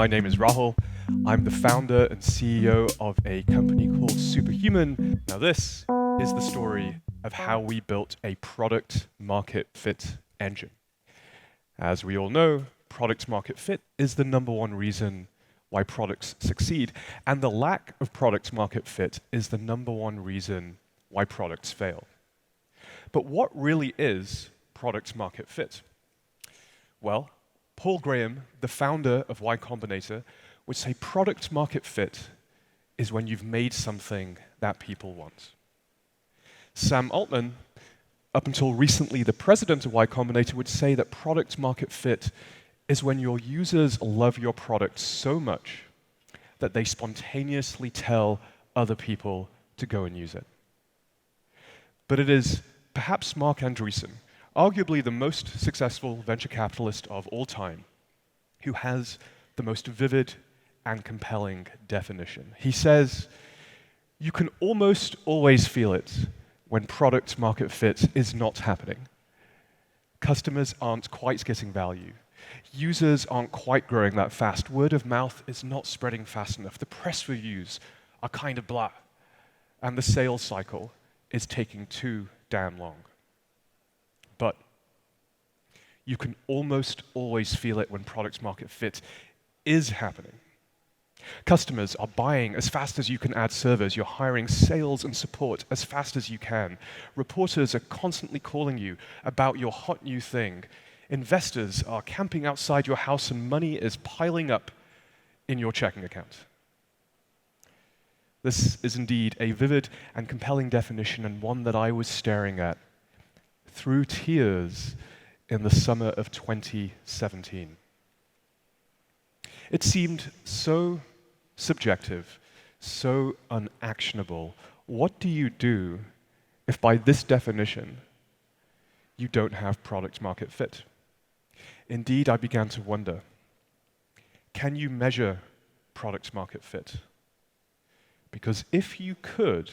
my name is Rahul. I'm the founder and CEO of a company called SUPERHUMAN. Now this is the story of how we built a product market fit engine. As we all know, product market fit is the number one reason why products succeed, and the lack of product market fit is the number one reason why products fail. But what really is product market fit? Well, Paul Graham, the founder of Y Combinator, would say product market fit is when you've made something that people want. Sam Altman, up until recently the president of Y Combinator, would say that product market fit is when your users love your product so much that they spontaneously tell other people to go and use it. But it is perhaps Mark Andreessen, arguably the most successful venture capitalist of all time, who has the most vivid and compelling definition. He says, you can almost always feel it when product market fit is not happening. Customers aren't quite getting value. Users aren't quite growing that fast. Word of mouth is not spreading fast enough. The press reviews are kind of blah. And the sales cycle is taking too damn long. But you can almost always feel it when product market fit is happening. Customers are buying as fast as you can add servers. You're hiring sales and support as fast as you can. Reporters are constantly calling you about your hot new thing. Investors are camping outside your house and money is piling up in your checking account. This is indeed a vivid and compelling definition, and one that I was staring at through tears in the summer of 2017. It seemed so subjective, so unactionable. What do you do if by this definition you don't have product market fit? Indeed, I began to wonder, can you measure product market fit? Because if you could,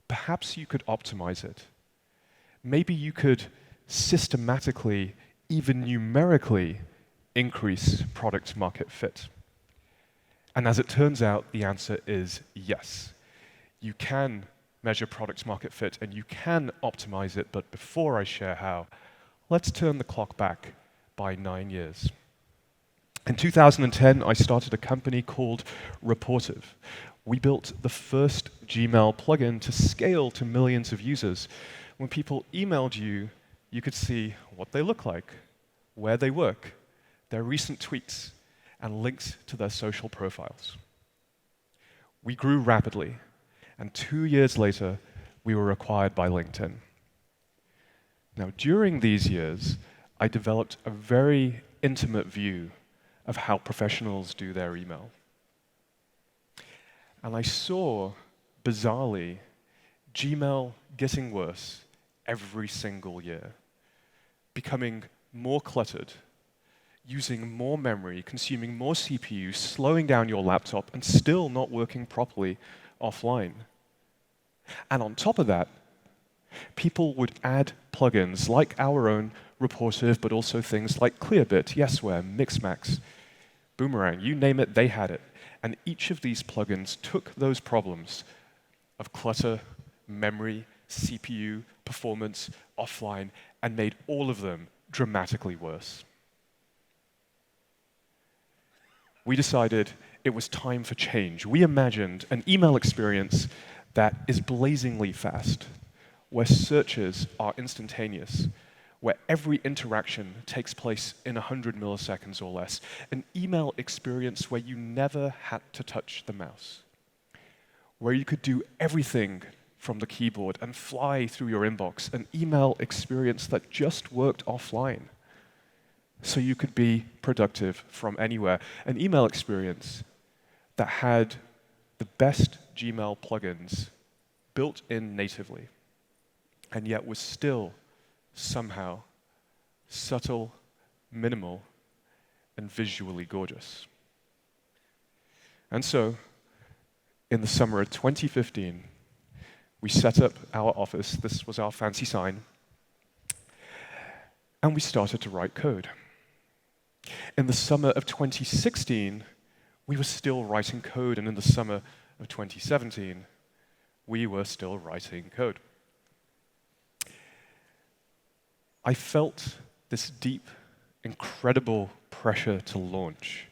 perhaps you could optimize it. Maybe you could systematically, even numerically, increase product market fit. And as it turns out, the answer is yes. You can measure product market fit and you can optimize it, but before I share how, let's turn the clock back by 9 years. In 2010, I started a company called Reportive. We built the first Gmail plugin to scale to millions of users. When people emailed you, you could see what they look like, where they work, their recent tweets, and links to their social profiles. We grew rapidly, and 2 years later, we were acquired by LinkedIn. Now, during these years, I developed a very intimate view of how professionals do their email. And I saw, bizarrely, Gmail getting worse every single year, becoming more cluttered, using more memory, consuming more CPU, slowing down your laptop, and still not working properly offline. And on top of that, people would add plugins like our own Reportive, but also things like Clearbit, Yesware, Mixmax, Boomerang, you name it, they had it. And each of these plugins took those problems of clutter, memory, CPU, performance, offline, and made all of them dramatically worse. We decided it was time for change. We imagined an email experience that is blazingly fast, where searches are instantaneous, where every interaction takes place in 100 milliseconds or less, an email experience where you never had to touch the mouse, where you could do everything from the keyboard and fly through your inbox, an email experience that just worked offline, so you could be productive from anywhere, an email experience that had the best Gmail plugins built in natively, and yet was still somehow subtle, minimal, and visually gorgeous. And so, in the summer of 2015, we set up our office. This was our fancy sign. And we started to write code. In the summer of 2016, we were still writing code, and in the summer of 2017, we were still writing code. I felt this deep, incredible pressure to launch,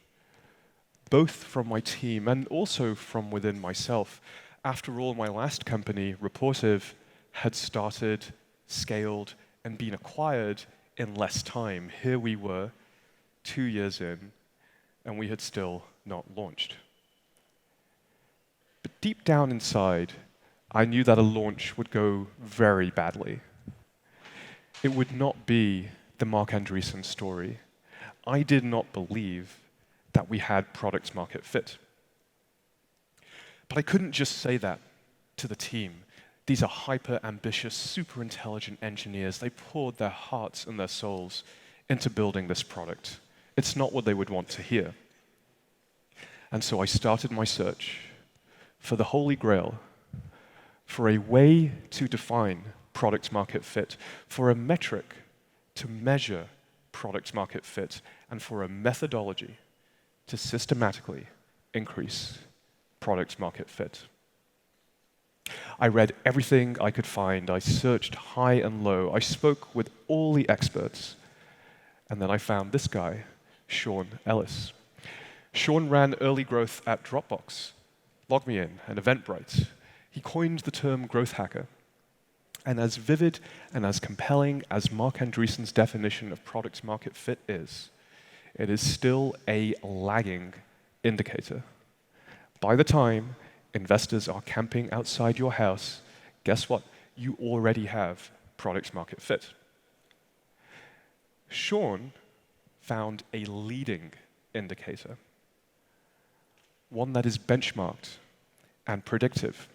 both from my team and also from within myself. After all, my last company, Reportive, had started, scaled, and been acquired in less time. Here we were, 2 years in, and we had still not launched. But deep down inside, I knew that a launch would go very badly. It would not be the Marc Andreessen story. I did not believe that we had product market fit. But I couldn't just say that to the team. These are hyper-ambitious, super intelligent engineers. They poured their hearts and their souls into building this product. It's not what they would want to hear. And so I started my search for the Holy Grail, for a way to define product market fit, for a metric to measure product market fit, and for a methodology to systematically increase product market fit. I read everything I could find. I searched high and low. I spoke with all the experts. And then I found this guy, Sean Ellis. Sean ran early growth at Dropbox, LogMeIn, and Eventbrite. He coined the term growth hacker. And as vivid and as compelling as Marc Andreessen's definition of product market fit is, it is still a lagging indicator. By the time investors are camping outside your house, guess what? You already have product market fit. Sean found a leading indicator, one that is benchmarked and predictive.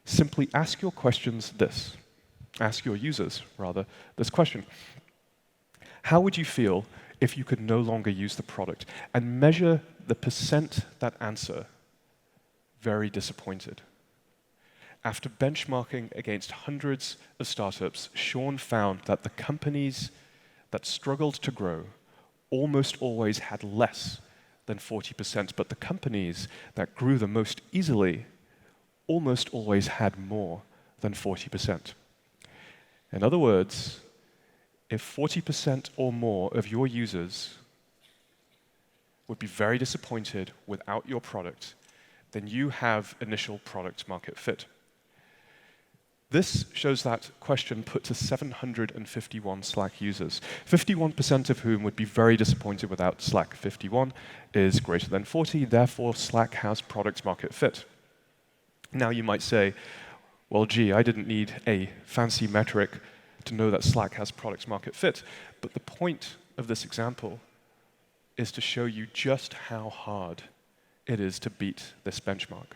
Simply ask your users, this question. How would you feel if you could no longer use the product? And measure the percent that answer very disappointed. After benchmarking against hundreds of startups, Sean found that the companies that struggled to grow almost always had less than 40%, but the companies that grew the most easily almost always had more than 40%. In other words, if 40% or more of your users would be very disappointed without your product, then you have initial product market fit. This shows that question put to 751 Slack users, 51% of whom would be very disappointed without Slack. 51 is greater than 40, therefore Slack has product market fit. Now you might say, well, gee, I didn't need a fancy metric to know that Slack has product market fit. But the point of this example is to show you just how hard it is to beat this benchmark.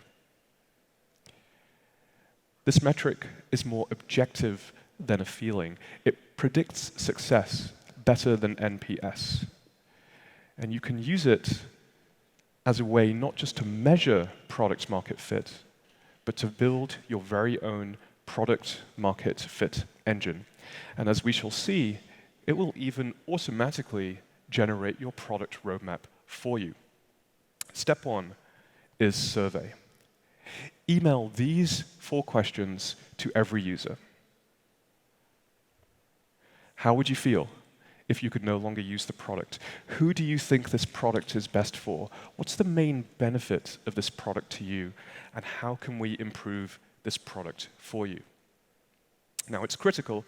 This metric is more objective than a feeling. It predicts success better than NPS. And you can use it as a way not just to measure product market fit, but to build your very own product market fit engine. And as we shall see, it will even automatically generate your product roadmap for you. Step 1 is survey. Email these 4 questions to every user. How would you feel if you could no longer use the product? Who do you think this product is best for? What's the main benefit of this product to you? And how can we improve this product for you? Now, it's critical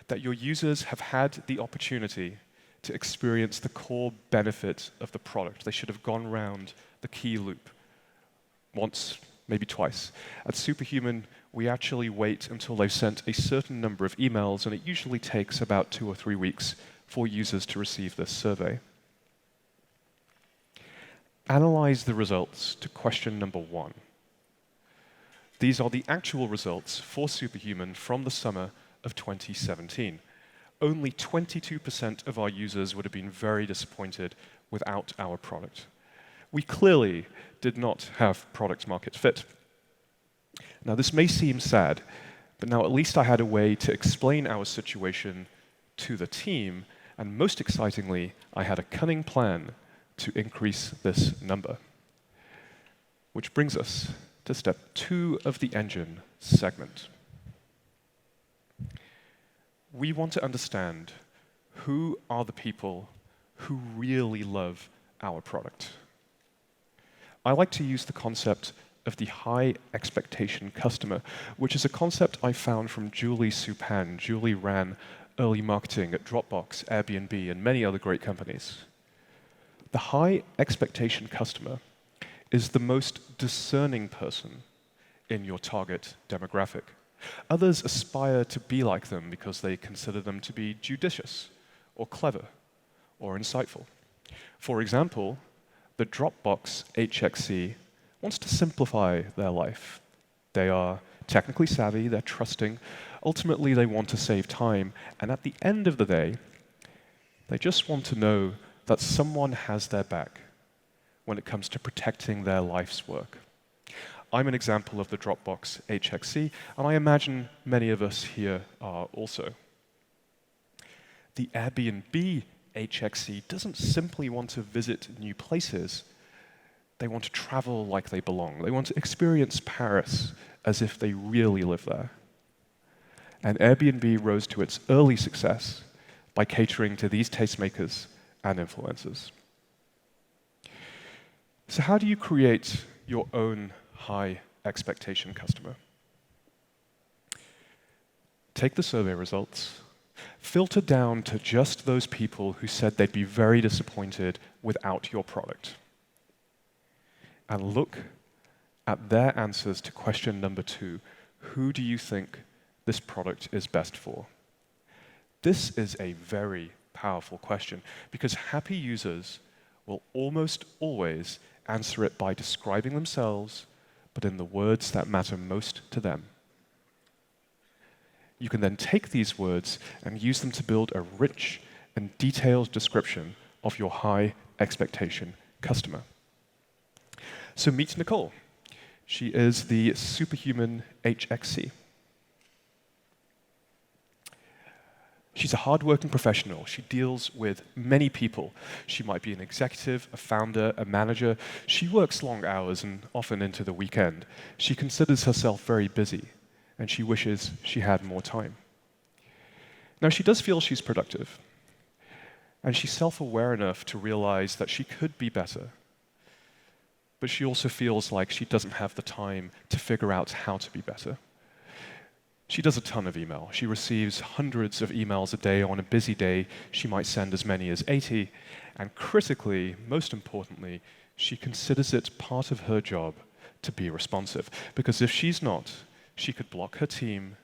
that your users have had the opportunity to experience the core benefit of the product. They should have gone round the key loop once, maybe twice. At Superhuman, we actually wait until they've sent a certain number of emails, and it usually takes about 2 or 3 weeks for users to receive this survey. Analyze the results to question number 1. These are the actual results for Superhuman from the summer of 2017. Only 22% of our users would have been very disappointed without our product. We clearly did not have product market fit. Now, this may seem sad, but now at least I had a way to explain our situation to the team And most excitingly, I had a cunning plan to increase this number. Which brings us to step 2 of the engine, segment. We want to understand who are the people who really love our product. I like to use the concept of the high expectation customer, which is a concept I found from Julie Supan. Julie ran early marketing at Dropbox, Airbnb, and many other great companies. The high expectation customer is the most discerning person in your target demographic. Others aspire to be like them because they consider them to be judicious, or clever, or insightful. For example, the Dropbox HXC wants to simplify their life. They are technically savvy, they're trusting, ultimately they want to save time, and at the end of the day, they just want to know that someone has their back when it comes to protecting their life's work. I'm an example of the Dropbox HXC, and I imagine many of us here are also. The Airbnb HXC doesn't simply want to visit new places. They want to travel like they belong. They want to experience Paris as if they really live there. And Airbnb rose to its early success by catering to these tastemakers and influencers. So how do you create your own high expectation customer? Take the survey results, filter down to just those people who said they'd be very disappointed without your product, and look at their answers to question number 2. Who do you think this product is best for? This is a very powerful question because happy users will almost always answer it by describing themselves, but in the words that matter most to them. You can then take these words and use them to build a rich and detailed description of your high expectation customer. So meet Nicole. She is the Superhuman HXC. She's a hardworking professional. She deals with many people. She might be an executive, a founder, a manager. She works long hours and often into the weekend. She considers herself very busy, and she wishes she had more time. Now, she does feel she's productive, and she's self-aware enough to realize that she could be better. But she also feels like she doesn't have the time to figure out how to be better. She does a ton of email. She receives hundreds of emails a day. On a busy day, she might send as many as 80. And critically, most importantly, she considers it part of her job to be responsive. Because if she's not, she could block her team,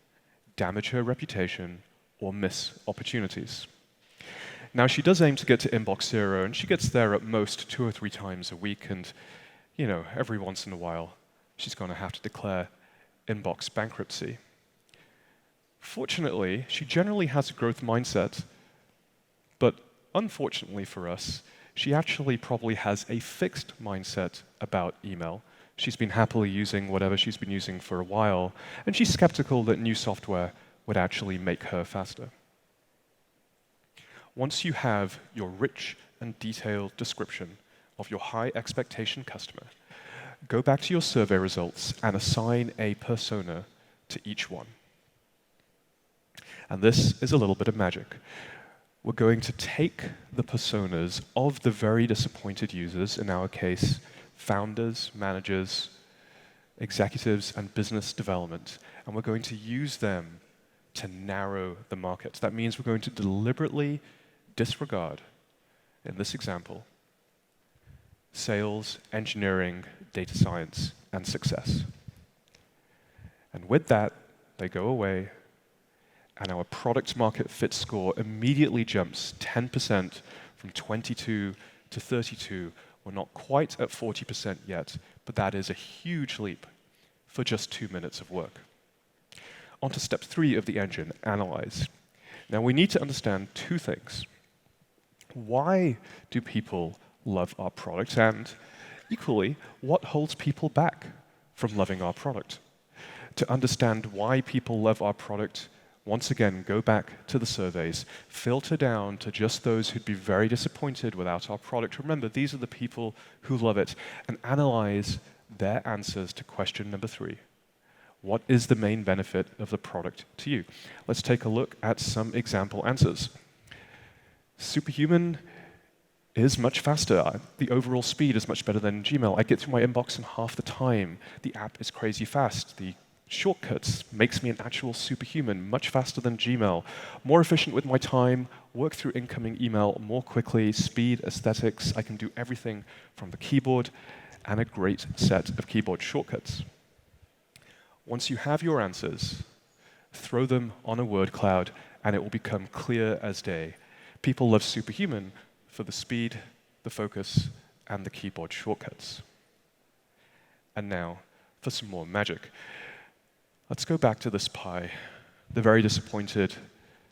damage her reputation, or miss opportunities. Now, she does aim to get to inbox 0, and she gets there at most 2 or 3 times a week. And, you know, every once in a while, she's going to have to declare inbox bankruptcy. Fortunately, she generally has a growth mindset, but unfortunately for us, she actually probably has a fixed mindset about email. She's been happily using whatever she's been using for a while, and she's skeptical that new software would actually make her faster. Once you have your rich and detailed description of your high expectation customer, go back to your survey results and assign a persona to each one. And this is a little bit of magic. We're going to take the personas of the very disappointed users, in our case, founders, managers, executives, and business development, and we're going to use them to narrow the market. That means we're going to deliberately disregard, in this example, sales, engineering, data science, and success. And with that, they go away, and our product market fit score immediately jumps 10% from 22 to 32. We're not quite at 40% yet, but that is a huge leap for just 2 minutes of work. On to step 3 of the engine, analyze. Now we need to understand 2 things. Why do people love our product? And equally, what holds people back from loving our product? To understand why people love our product, Once again, go back to the surveys, filter down to just those who'd be very disappointed without our product. Remember, these are the people who love it, and analyze their answers to question number 3. What is the main benefit of the product to you? Let's take a look at some example answers. Superhuman is much faster. The overall speed is much better than Gmail. I get through my inbox in half the time. The app is crazy fast. The shortcuts makes me an actual superhuman, much faster than Gmail. More efficient with my time, work through incoming email more quickly, speed, aesthetics. I can do everything from the keyboard, and a great set of keyboard shortcuts. Once you have your answers, throw them on a word cloud, and it will become clear as day. People love Superhuman for the speed, the focus, and the keyboard shortcuts. And now for some more magic. Let's go back to this pie. The very disappointed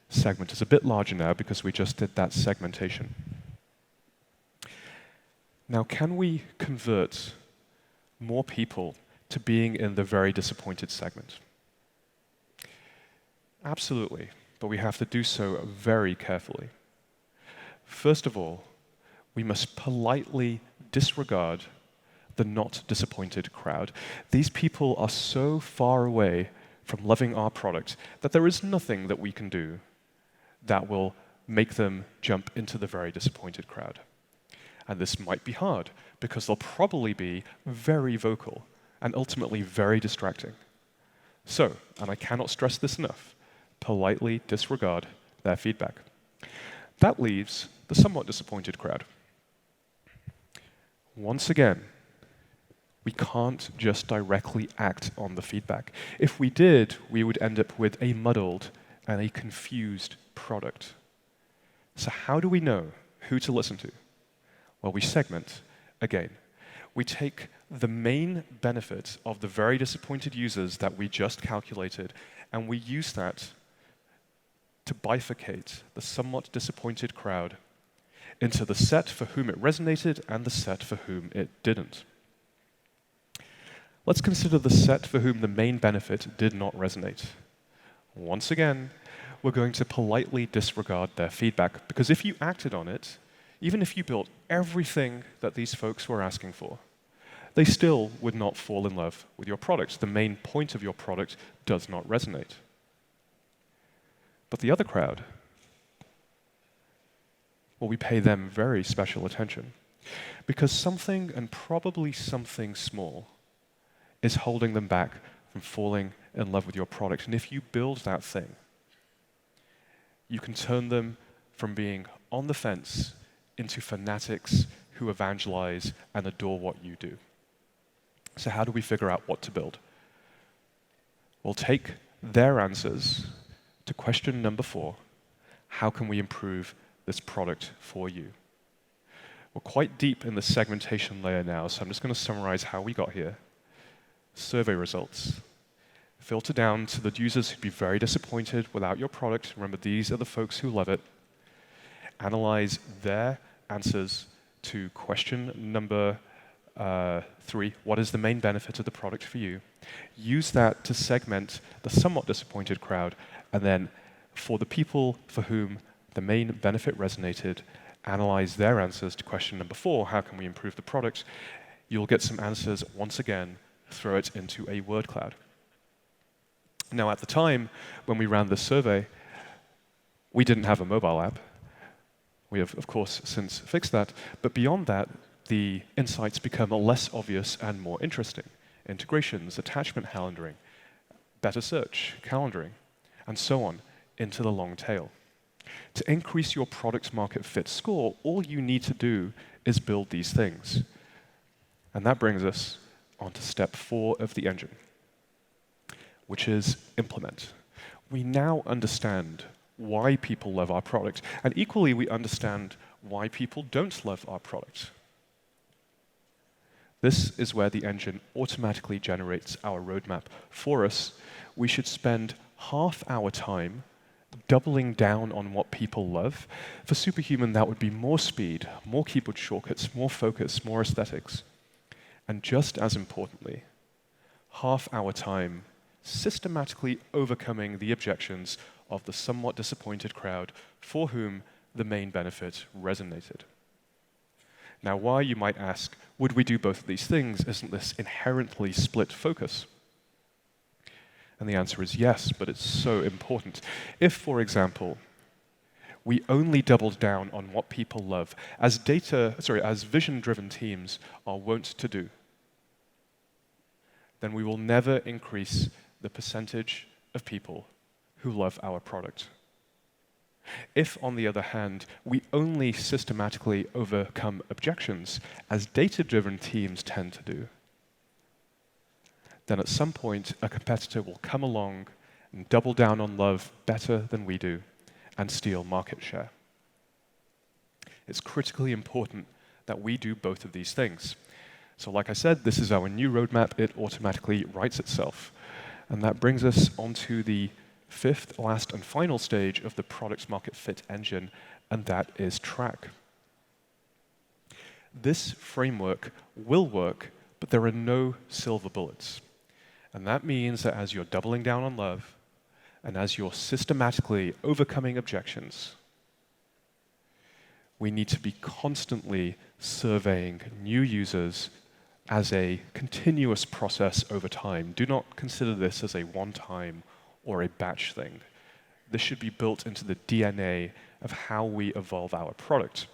segment is a bit larger now because we just did that segmentation. Now, can we convert more people to being in the very disappointed segment? Absolutely, but we have to do so very carefully. First of all, we must politely disregard the not disappointed crowd. These people are so far away from loving our product that there is nothing that we can do that will make them jump into the very disappointed crowd. And this might be hard because they'll probably be very vocal and ultimately very distracting. So, and I cannot stress this enough, politely disregard their feedback. That leaves the somewhat disappointed crowd. Once again, we can't just directly act on the feedback. If we did, we would end up with a muddled and a confused product. So how do we know who to listen to? Well, we segment again. We take the main benefit of the very disappointed users that we just calculated, and we use that to bifurcate the somewhat disappointed crowd into the set for whom it resonated and the set for whom it didn't. Let's consider the set for whom the main benefit did not resonate. Once again, we're going to politely disregard their feedback, because if you acted on it, even if you built everything that these folks were asking for, they still would not fall in love with your product. The main point of your product does not resonate. But the other crowd, well, we pay them very special attention, because something, and probably something small, is holding them back from falling in love with your product. And if you build that thing, you can turn them from being on the fence into fanatics who evangelize and adore what you do. So how do we figure out what to build? We'll take their answers to question number 4, how can we improve this product for you? We're quite deep in the segmentation layer now, so I'm just going to summarize how we got here. Survey results. Filter down to the users who'd be very disappointed without your product. Remember, these are the folks who love it. Analyze their answers to question number 3, what is the main benefit of the product for you? Use that to segment the somewhat disappointed crowd, and then for the people for whom the main benefit resonated, analyze their answers to question number 4, how can we improve the product? You'll get some answers once again, throw it into a word cloud. Now, at the time when we ran this survey, we didn't have a mobile app. We have, of course, since fixed that, but beyond that, the insights become less obvious and more interesting. Integrations, attachment calendaring, better search, calendaring, and so on into the long tail. To increase your product market fit score, all you need to do is build these things. And that brings us onto step 4 of the engine, which is implement. We now understand why people love our product, and equally we understand why people don't love our product. This is where the engine automatically generates our roadmap for us. We should spend half our time doubling down on what people love. For Superhuman, that would be more speed, more keyboard shortcuts, more focus, more aesthetics. And just as importantly, half our time systematically overcoming the objections of the somewhat disappointed crowd for whom the main benefit resonated. Now, why, you might ask, would we do both of these things? Isn't this inherently split focus? And the answer is yes, but it's so important. If, for example, we only doubled down on what people love, as vision-driven teams are wont to do, then we will never increase the percentage of people who love our product. If, on the other hand, we only systematically overcome objections, as data-driven teams tend to do, then at some point a competitor will come along and double down on love better than we do and steal market share. It's critically important that we do both of these things. So like I said, this is our new roadmap. It automatically writes itself. And that brings us onto the fifth, last, and final stage of the product market fit engine, and that is track. This framework will work, but there are no silver bullets. And that means that as you're doubling down on love, and as you're systematically overcoming objections, we need to be constantly surveying new users as a continuous process over time. Do not consider this as a one-time or a batch thing. This should be built into the DNA of how we evolve our product.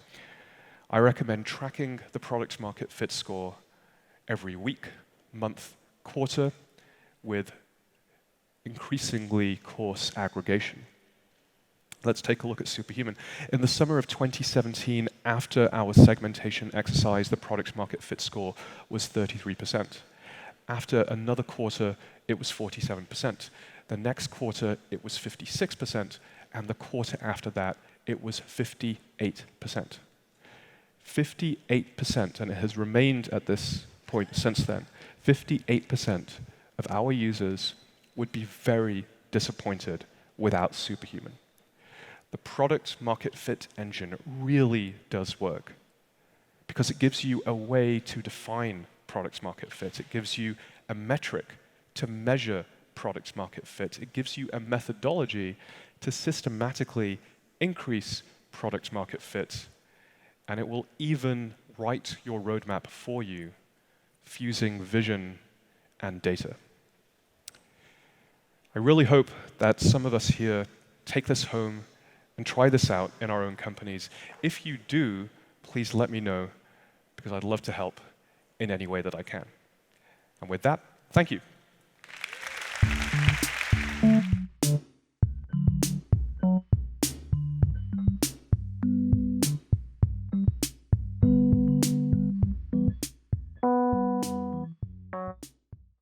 I recommend tracking the product market fit score every week, month, quarter, with increasingly coarse aggregation. Let's take a look at Superhuman. In the summer of 2017, after our segmentation exercise, the product market fit score was 33%. After another quarter, it was 47%. The next quarter, it was 56%, and the quarter after that, it was 58%. 58%, and it has remained at this point since then. 58% of our users would be very disappointed without Superhuman. The product market fit engine really does work because it gives you a way to define product market fit. It gives you a metric to measure product market fit. It gives you a methodology to systematically increase product market fit, and it will even write your roadmap for you, fusing vision and data. I really hope that some of us here take this home and try this out in our own companies. If you do, please let me know, because I'd love to help in any way that I can. And with that, thank you.